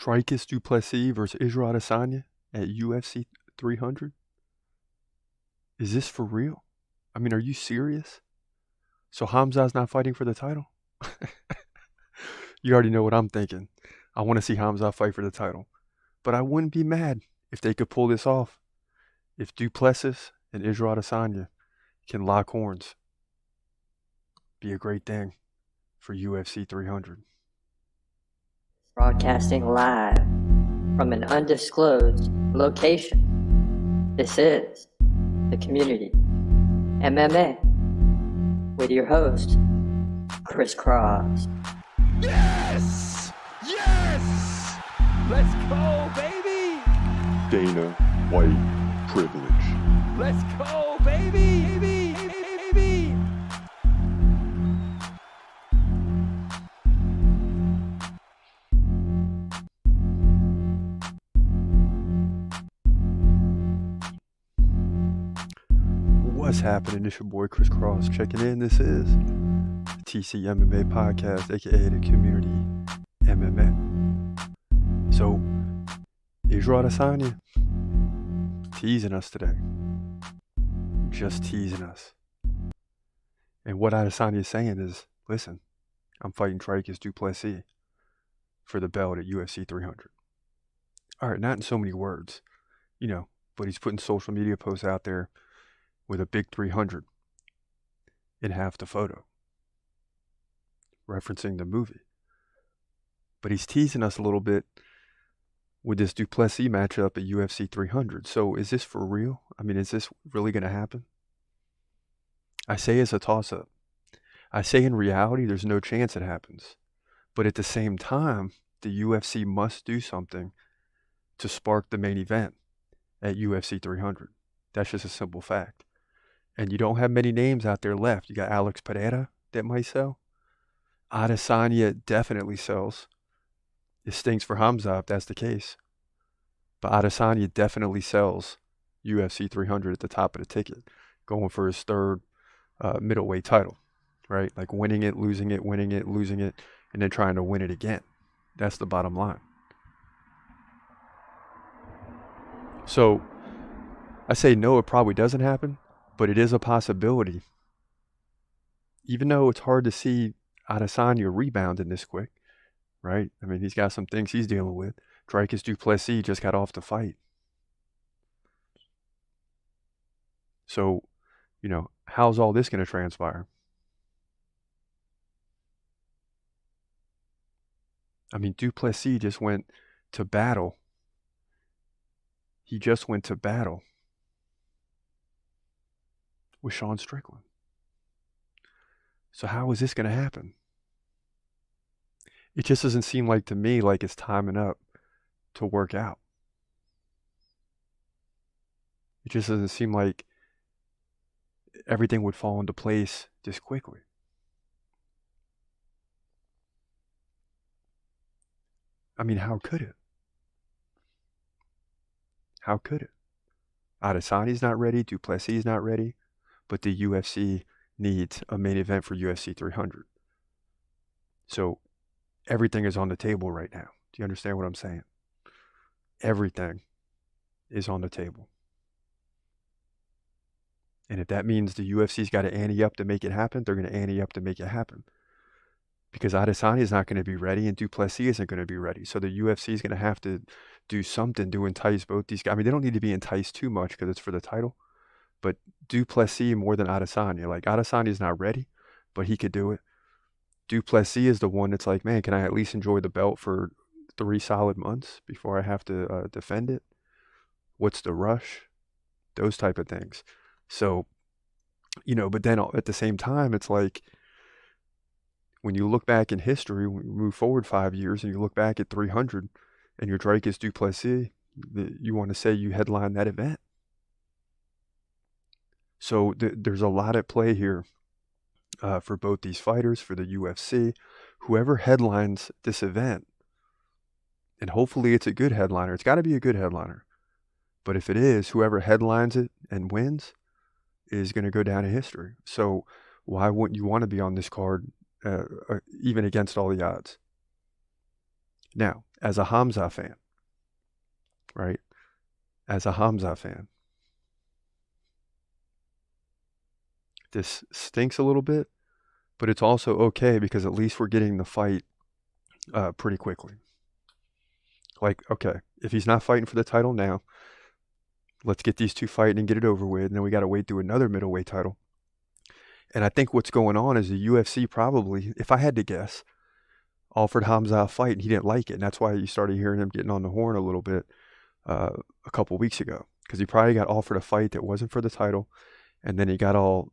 Dricus du Plessis versus Israel Adesanya at UFC 300? Is this for real? I mean, are you serious? So Hamza's not fighting for the title? You already know what I'm thinking. I want to see Hamza fight for the title. But I wouldn't be mad if they could pull this off. If du Plessis and Israel Adesanya can lock horns. Be a great thing for UFC 300. Broadcasting live from an undisclosed location. This is the Community MMA with your host, Chris Cross. Yes! Yes! Let's go, baby! Dana White privilege. Let's go, baby! Baby! Baby! What's happening? It's your boy Chris Cross checking in. This is the TCMMA podcast, aka the Community MMA. So, Israel Adesanya teasing us today. Just teasing us. And what Adesanya is saying is, listen, I'm fighting Dricus du Plessis for the belt at UFC 300. All right, not in so many words, but he's putting social media posts out there with a big 300 in half the photo, referencing the movie. But he's teasing us a little bit with this du Plessis matchup at UFC 300. So is this for real? I mean, is this really going to happen? I say it's a toss-up. I say in reality, there's no chance it happens. But at the same time, the UFC must do something to spark the main event at UFC 300. That's just a simple fact. And you don't have many names out there left. You got Alex Pereira that might sell. Adesanya definitely sells. It stinks for Hamza if that's the case. But Adesanya definitely sells UFC 300 at the top of the ticket, going for his third middleweight title, right? Like winning it, losing it, winning it, losing it, and then trying to win it again. That's the bottom line. So I say no, it probably doesn't happen. But it is a possibility. Even though it's hard to see Adesanya rebounding this quick, right? I mean, he's got some things he's dealing with. Dricus du Plessis just got off the fight. So, how's all this going to transpire? I mean, du Plessis just went to battle. He just went to battle with Sean Strickland. So how is this going to happen? It just doesn't seem like to me like it's timing up to work out. It just doesn't seem like everything would fall into place this quickly. I mean, how could it? How could it? Adesanya's not ready. Du Plessis is not ready. But the UFC needs a main event for UFC 300. So everything is on the table right now. Do you understand what I'm saying? Everything is on the table. And if that means the UFC's got to ante up to make it happen, they're going to ante up to make it happen. Because Adesanya is not going to be ready and du Plessis isn't going to be ready. So the UFC is going to have to do something to entice both these guys. I mean, they don't need to be enticed too much because it's for the title. But du Plessis more than Adesanya. Like, Adesanya's not ready, but he could do it. Du Plessis is the one that's like, man, can I at least enjoy the belt for 3 solid months before I have to defend it? What's the rush? Those type of things. So, but then at the same time, it's like, when you look back in history, when you move forward 5 years and you look back at 300 and your Dricus du Plessis, you want to say you headlined that event. So there's a lot at play here for both these fighters, for the UFC, whoever headlines this event. And hopefully it's a good headliner. It's got to be a good headliner. But if it is, whoever headlines it and wins is going to go down in history. So why wouldn't you want to be on this card even against all the odds? Now, as a Hamza fan, right? As a Hamza fan, this stinks a little bit, but it's also okay because at least we're getting the fight pretty quickly. Like, okay, if he's not fighting for the title now, let's get these two fighting and get it over with, and then we got to wait through another middleweight title. And I think what's going on is the UFC probably, if I had to guess, offered Hamza a fight and he didn't like it, and that's why you started hearing him getting on the horn a little bit a couple weeks ago, because he probably got offered a fight that wasn't for the title, and then he got all,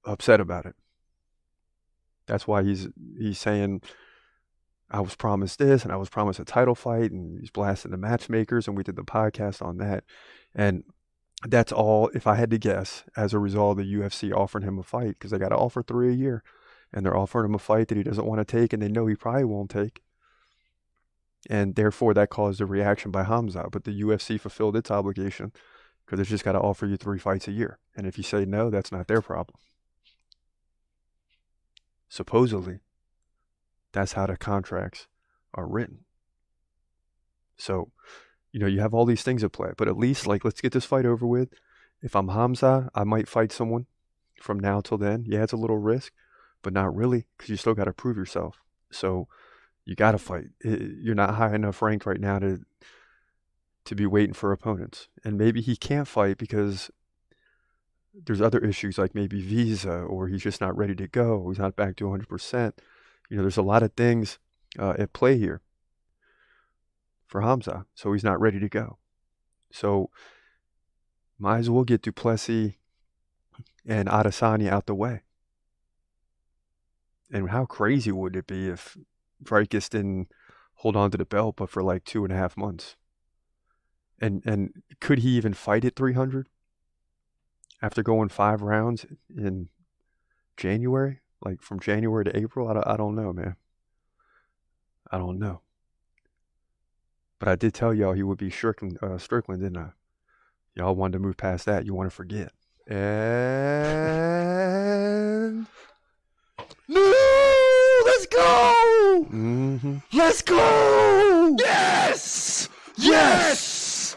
upset about it. That's why he's saying, I was promised this, and I was promised a title fight, and he's blasting the matchmakers, and we did the podcast on that. And that's all, if I had to guess, as a result of the UFC offering him a fight, because they got to offer 3 a year, and they're offering him a fight that he doesn't want to take, and they know he probably won't take. And therefore, that caused a reaction by Hamza. But the UFC fulfilled its obligation, because it's just got to offer you 3 fights a year. And if you say no, that's not their problem. Supposedly, that's how the contracts are written. So, you have all these things at play, but at least, let's get this fight over with. If I'm Hamza, I might fight someone from now till then. Yeah, it's a little risk, but not really, because you still got to prove yourself. So you got to fight. You're not high enough ranked right now to be waiting for opponents. And maybe he can't fight because there's other issues, like maybe visa, or he's just not ready to go. He's not back to 100%. There's a lot of things at play here for Hamza, so he's not ready to go. So might as well get Plessis and Adesanya out the way. And how crazy would it be if Dricus didn't hold on to the belt but for 2.5 months? And could he even fight at 300 after going 5 rounds in January? From January to April? I don't know, man. I don't know. But I did tell y'all he would be Strickland, didn't I? Y'all wanted to move past that. You want to forget. And No! Let's go! mm-hmm. Let's go! Yes! Yes!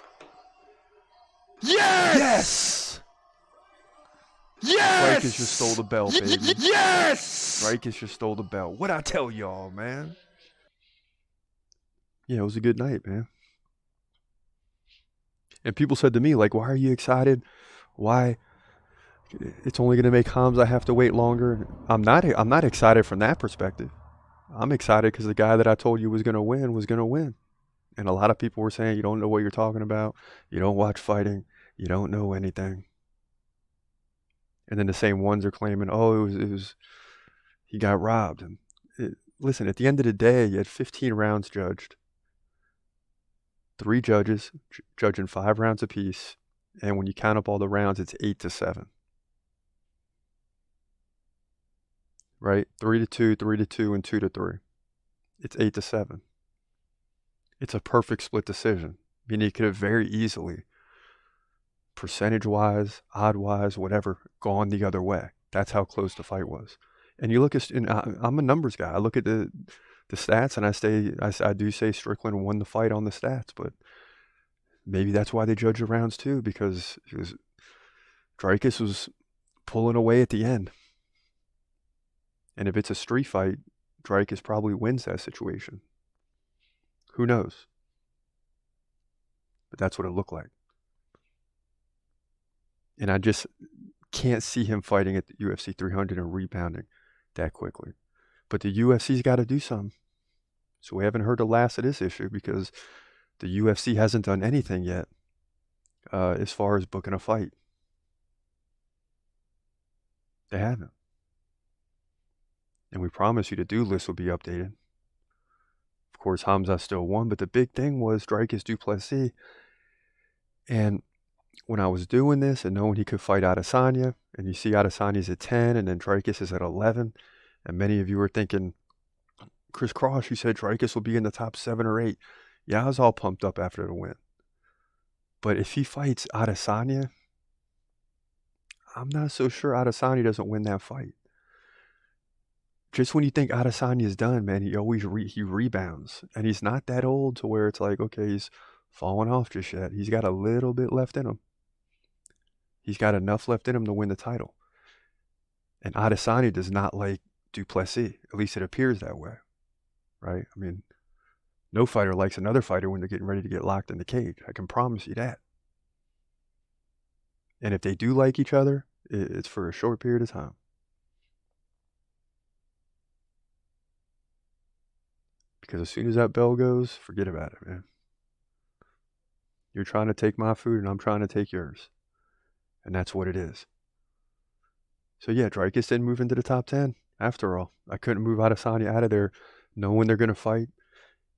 Yes! Yes! Yes! Dricus just stole the belt, baby. Yes! Dricus just stole the belt. What'd I tell y'all, man? Yeah, it was a good night, man. And people said to me, why are you excited? Why? It's only going to make Hamza have to wait longer. I'm not excited from that perspective. I'm excited because the guy that I told you was going to win. And a lot of people were saying, you don't know what you're talking about. You don't watch fighting. You don't know anything. And then the same ones are claiming, oh, it was he got robbed. And listen, at the end of the day, you had 15 rounds judged. 3 judges judging 5 rounds apiece. And when you count up all the rounds, it's 8-7. Right? 3-2, 3-2, and 2-3. It's 8-7. It's a perfect split decision. Meaning you could have very easily, percentage-wise, odd-wise, whatever, gone the other way. That's how close the fight was. And you look at, I'm a numbers guy. I look at the stats, and I do say Strickland won the fight on the stats, but maybe that's why they judge the rounds too, because Dricus was pulling away at the end. And if it's a street fight, Dricus probably wins that situation. Who knows? But that's what it looked like. And I just can't see him fighting at the UFC 300 and rebounding that quickly. But the UFC's got to do something. So we haven't heard the last of this issue because the UFC hasn't done anything yet as far as booking a fight. They haven't. And we promise you the due list will be updated. Of course, Hamza still won, but the big thing was Dricus du Plessis. And when I was doing this and knowing he could fight Adesanya, and you see Adesanya's at 10 and then Dricus is at 11, and many of you were thinking, Chris Cross, you said Dricus will be in the top 7 or 8. Yeah, I was all pumped up after the win. But if he fights Adesanya, I'm not so sure Adesanya doesn't win that fight. just when you think Adesanya's done, man, he always he rebounds. And he's not that old to where it's like, okay, he's falling off just yet. He's got a little bit left in him. He's got enough left in him to win the title. And Adesanya does not like Du Plessis. At least it appears that way, right? I mean, no fighter likes another fighter when they're getting ready to get locked in the cage. I can promise you that. And if they do like each other, it's for a short period of time. Because as soon as that bell goes, forget about it, man. You're trying to take my food and I'm trying to take yours. And that's what it is. So yeah, Dricus didn't move into the top 10 after all. I couldn't move Adesanya out of there knowing they're going to fight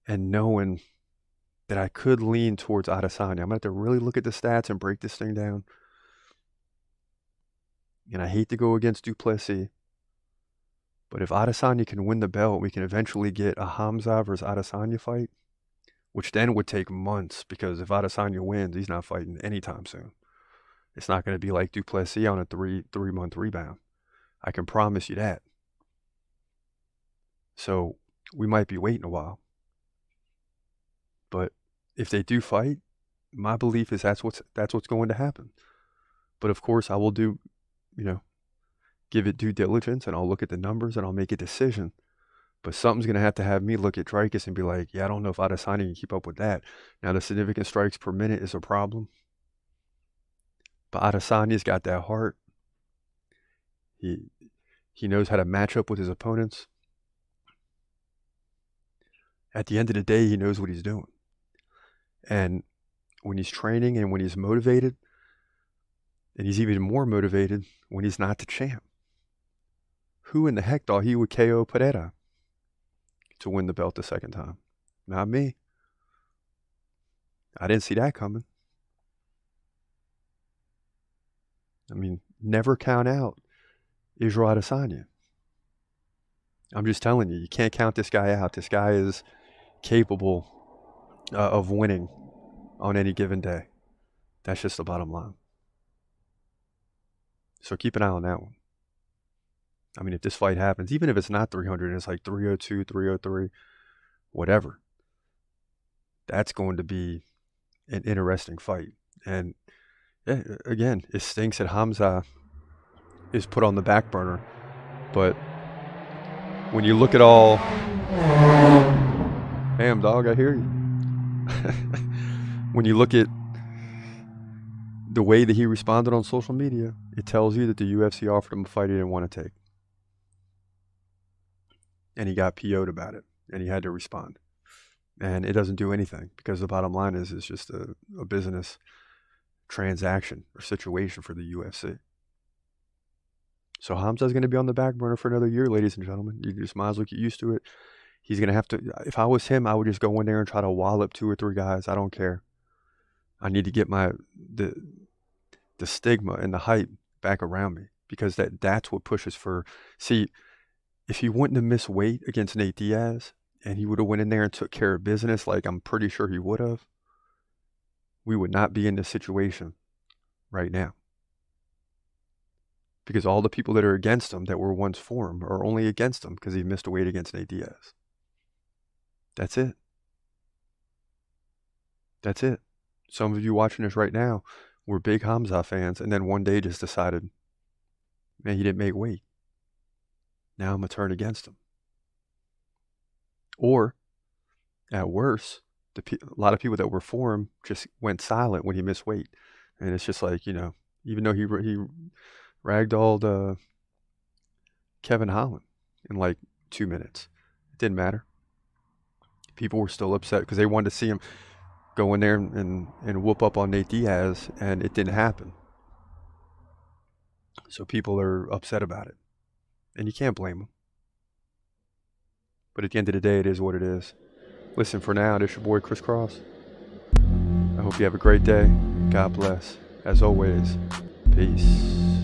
and knowing that I could lean towards Adesanya. I'm going to have to really look at the stats and break this thing down. And I hate to go against Du Plessis, but if Adesanya can win the belt, we can eventually get a Hamza versus Adesanya fight, which then would take months because if Adesanya wins, he's not fighting anytime soon. It's not going to be like Du Plessis on a three-month rebound. I can promise you that. So we might be waiting a while. But if they do fight, my belief is that's what's going to happen. But of course, I will do, give it due diligence, and I'll look at the numbers and I'll make a decision. But something's going to have me look at Dricus and be like, yeah, I don't know if Adesanya can keep up with that. Now, the significant strikes per minute is a problem. But Adesanya's got that heart. He knows how to match up with his opponents. At the end of the day, he knows what he's doing. And when he's training and when he's motivated, and he's even more motivated when he's not the champ. Who in the heck thought he would KO Pereira to win the belt the second time? Not me. I didn't see that coming. I mean, never count out Israel Adesanya. I'm just telling you, you can't count this guy out. This guy is capable of winning on any given day. That's just the bottom line. So keep an eye on that one. I mean, if this fight happens, even if it's not 300 and it's like 302, 303, whatever, that's going to be an interesting fight. And yeah, again, it stinks that Hamza is put on the back burner. But when you look at all... Damn, dog, I hear you. When you look at the way that he responded on social media, it tells you that the UFC offered him a fight he didn't want to take. And he got PO'd about it. And he had to respond. And it doesn't do anything because the bottom line is it's just a business transaction or situation for the UFC. So Hamza's going to be on the back burner for another year, ladies and gentlemen. You just might as well get used to it. He's going to have to, if I was him, I would just go in there and try to wallop 2 or 3 guys. I don't care. I need to get the stigma and the hype back around me because that's what pushes for. See, if he wouldn't have missed weight against Nate Diaz and he would have went in there and took care of business like I'm pretty sure he would have, we would not be in this situation right now. Because all the people that are against him that were once for him are only against him because he missed weight against Nate Diaz. That's it. That's it. Some of you watching this right now were big Hamza fans and then one day just decided, man, he didn't make weight. Now I'm going to turn against him. Or, at worst, a lot of people that were for him just went silent when he missed weight. And it's just like, even though he ragdolled Kevin Holland in like 2 minutes, it didn't matter. People were still upset because they wanted to see him go in there and whoop up on Nate Diaz, and it didn't happen. So people are upset about it. And you can't blame them. But at the end of the day, it is what it is. Listen, for now, this is your boy Chris Cross. I hope you have a great day. God bless. As always, peace.